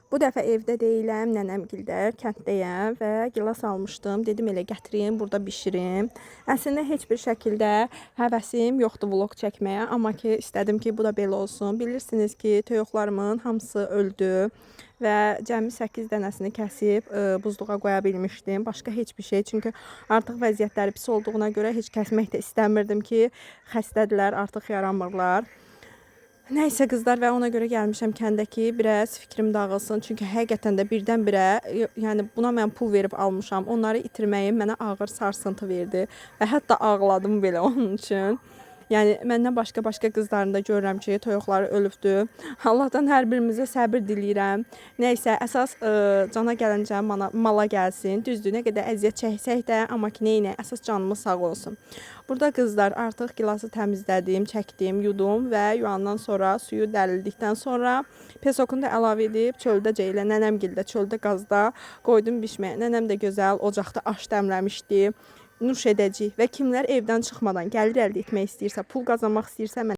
Bu dəfə evdə deyiləm, nənəmgildə, kənddəyəm və gilas almışdım. Dedim elə gətirim, burada bişirim. Əslində heç bir şəkildə həvəsim yoxdur vlog çəkməyə, amma ki istədim ki bu da belə olsun. Bilirsiniz ki, toyuqlarımın hamısı öldü və cəmi 8 dənəsini kəsib buzluğa qoya bilmişdim. Başqa heç bir şey, çünki artıq vəziyyətləri pis olduğuna görə heç kəsmək də istəmirdim ki, xəstədirlər, artıq yaramırlar. Nəysə qızlar, və ona görə gəlmişəm kəndə ki, biraz fikrim dağılsın. Çünki həqiqətən də birdən-birə, yəni buna mən pul verib almışam. Onları itirməyim mənə ağır sarsıntı verdi və hətta ağladım belə onun üçün. Yəni məndən başqa qızların da görürəm ki, toyuqları ölübdür. Allahdan hər birimizə səbir diləyirəm. Nəysə, əsas cana gəlincə mala gəlsin. Düzdür, nə qədər əziyyət çəksək də, amma ki neynə, əsas canımız sağ olsun. Burada qızlar artıq gilası təmizlədim, çəkdim, yudum və yuyandan sonra suyu dərildikdən sonra pesokunu da əlavə edib çöldəcə ilə nənəmgildə çöldə qazda qoydum bişməyə. Nənəm də gözəl ocaqda aş dəmləmişdi. Nuş edəcəyik və kimlər evdən çıxmadan gəlir əldə etmək istəyirsə, pul qazanmaq istəyirsə,